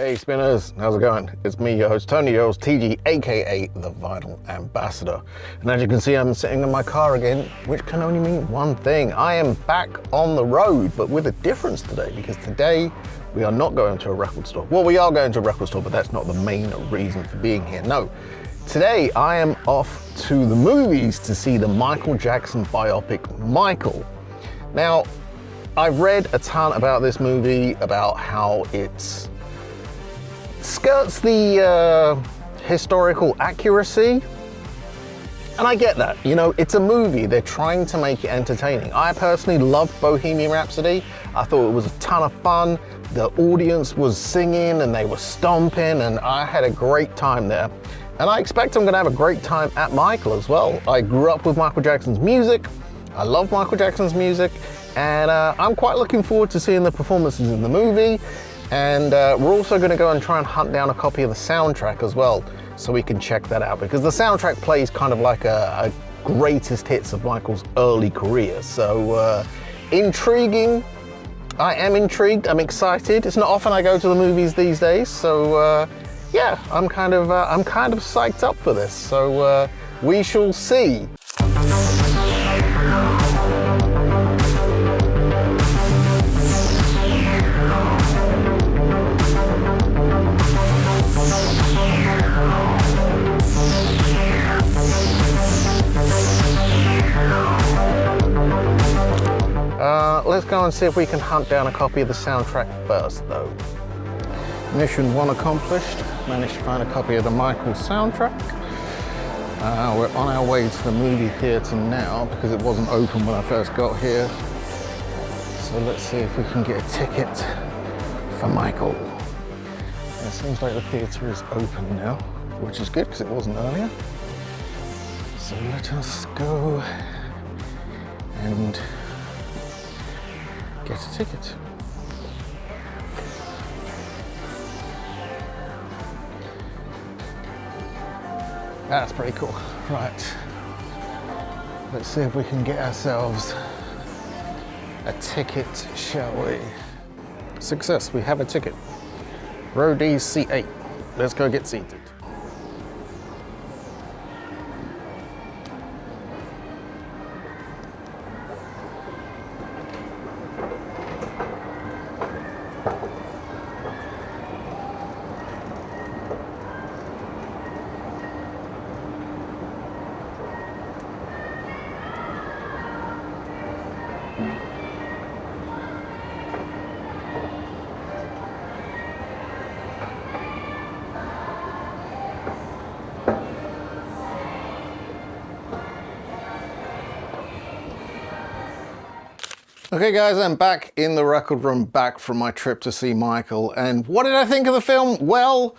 Hey spinners, how's it going? It's me, your host Tony, your host TG, aka the Vinyl Ambassador. And as you can see, I'm sitting in my car again, which can only mean one thing. I am back on the road, but with a difference today, because today we are not going to a record store. Well, we are going to a record store, but that's not the main reason for being here. No, today I am off to the movies to see the Michael Jackson biopic, Michael. Now, I've read a ton about this movie, about how it's skirts the historical accuracy, and I get that. You know, it's a movie, they're trying to make it entertaining. I personally loved Bohemian Rhapsody. I thought it was a ton of fun. The audience was singing and they were stomping, and I had a great time there. And I expect I'm gonna have a great time at Michael as well. I grew up with Michael Jackson's music. I love Michael Jackson's music, and I'm quite looking forward to seeing the performances in the movie. And we're also going to go and try and hunt down a copy of the soundtrack as well, so we can check that out, because the soundtrack plays kind of like a greatest hits of Michael's early career. So intriguing. I am intrigued. I'm excited. It's not often I go to the movies these days, so yeah, I'm kind of psyched up for this. So we shall see. Let's go and see if we can hunt down a copy of the soundtrack first, though. Mission 1 accomplished. Managed to find a copy of the Michael soundtrack. We're on our way to the movie theatre now, because it wasn't open when I first got here. So let's see if we can get a ticket for Michael. It seems like the theatre is open now, which is good because it wasn't earlier. So let us go and get a ticket. That's pretty cool. Right. Let's see if we can get ourselves a ticket, shall we? Success, we have a ticket. Row D, C8. Let's go get seated. Okay guys, I'm back in the record room, back from my trip to see Michael, and what did I think of the film? Well,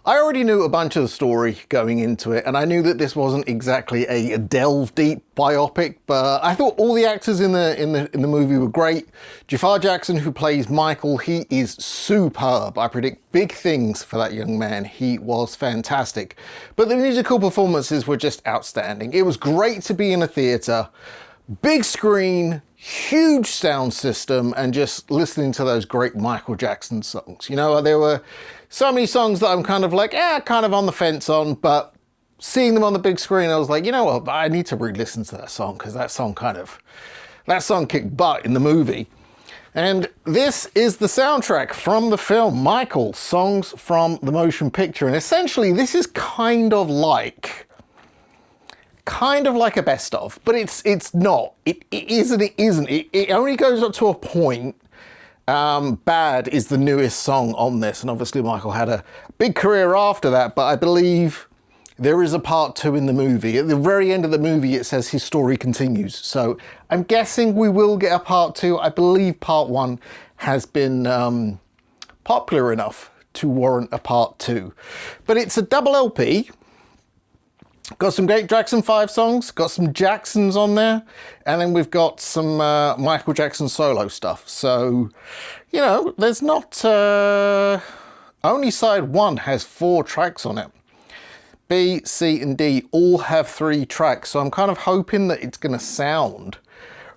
I already knew a bunch of the story going into it, and I knew that this wasn't exactly a delve deep biopic, but I thought all the actors in the movie were great. Jafar Jackson, who plays Michael, he is superb. I predict big things for that young man. He was fantastic. But the musical performances were just outstanding. It was great to be in a theatre, big screen, huge sound system, and just listening to those great Michael Jackson songs. You know, there were so many songs that I'm kind of like, kind of on the fence on, but seeing them on the big screen, I was like, you know what, I need to re-listen to that song, because that song kicked butt in the movie. And this is the soundtrack from the film Michael, songs from the motion picture. And essentially this is kind of like a best of, but it's not. It isn't. It only goes up to a point. Bad is the newest song on this, and obviously Michael had a big career after that, but I believe there is a part 2 in the movie. At the very end of the movie it says his story continues, so I'm guessing we will get a part 2. I believe part 1 has been popular enough to warrant a part 2, but it's a double LP. Got some great Jackson 5 songs, got some Jacksons on there, and then we've got some Michael Jackson solo stuff. So, you know, there's not... only side 1 has 4 tracks on it. B, C, and D all have 3 tracks, so I'm kind of hoping that it's going to sound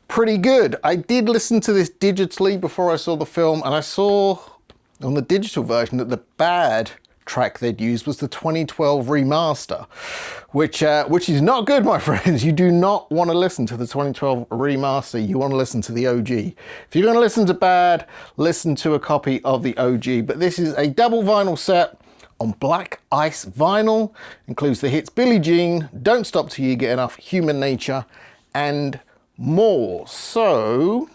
pretty good. I did listen to this digitally before I saw the film, and I saw on the digital version that the bad track they'd used was the 2012 remaster, which is not good, my friends. You do not want to listen to the 2012 remaster. You want to listen to the OG. If you're going to listen to bad, listen to a copy of the OG. But this is a double vinyl set on black ice vinyl. Includes the hits Billie Jean, Don't Stop Till You Get Enough, Human Nature, and more. So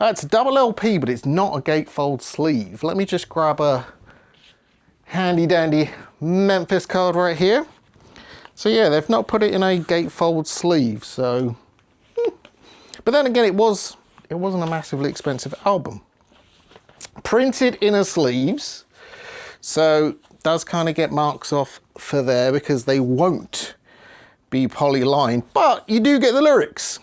it's a double LP, but it's not a gatefold sleeve. Let me just grab a handy dandy Memphis card right here. So yeah, they've not put it in a gatefold sleeve, so but then again, it wasn't a massively expensive album. Printed inner sleeves, so does kind of get marks off for there because they won't be poly-lined, but you do get the lyrics,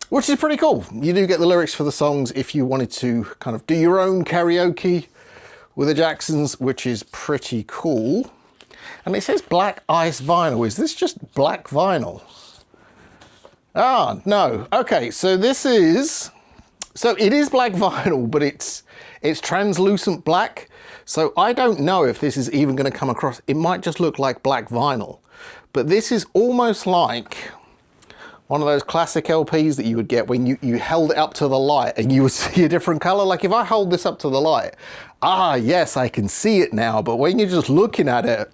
which is pretty cool. You do get the lyrics for the songs if you wanted to kind of do your own karaoke with the Jacksons, which is pretty cool. And it says black ice vinyl. Is this just black vinyl? Ah, no. Okay, so it is black vinyl, but it's translucent black. So I don't know if this is even going to come across. It might just look like black vinyl, but this is almost like one of those classic LPs that you would get when you held it up to the light and you would see a different color. Like if I hold this up to the light, ah, yes, I can see it now. But when you're just looking at it,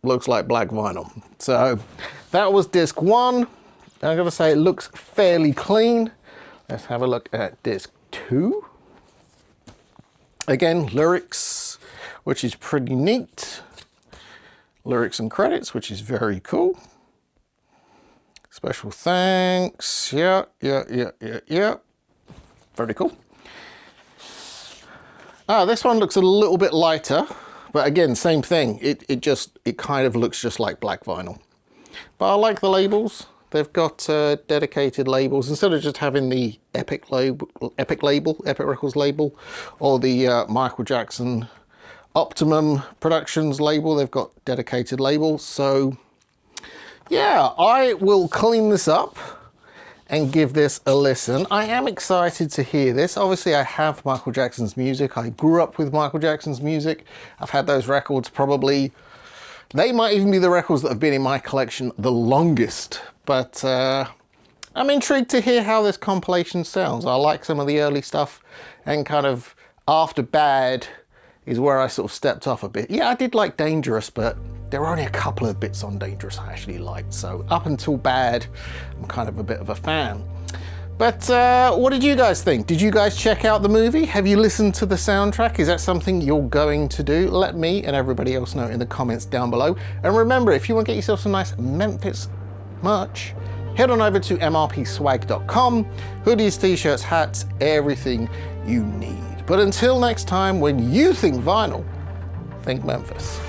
looks like black vinyl. So that was disc 1. I'm gonna say it looks fairly clean. Let's have a look at disc 2. Again, lyrics, which is pretty neat. Lyrics and credits, which is very cool. Special thanks. Yeah. Very cool. This one looks a little bit lighter, but again, same thing. It kind of looks just like black vinyl. But I like the labels. They've got dedicated labels instead of just having the Epic Records label, or the Michael Jackson Optimum Productions label. They've got dedicated labels. So yeah, I will clean this up and give this a listen. I am excited to hear this. Obviously, I have Michael Jackson's music. I grew up with Michael Jackson's music. I've had those records probably, they might even be the records that have been in my collection the longest. But I'm intrigued to hear how this compilation sounds. I like some of the early stuff, and kind of after Bad is where I sort of stepped off a bit. Yeah, I did like Dangerous, but there were only a couple of bits on Dangerous I actually liked. So up until Bad, I'm kind of a bit of a fan. But what did you guys think? Did you guys check out the movie? Have you listened to the soundtrack? Is that something you're going to do? Let me and everybody else know in the comments down below. And remember, if you want to get yourself some nice Memphis merch, head on over to mrpswag.com. Hoodies, t-shirts, hats, everything you need. But until next time, when you think vinyl, think Memphis.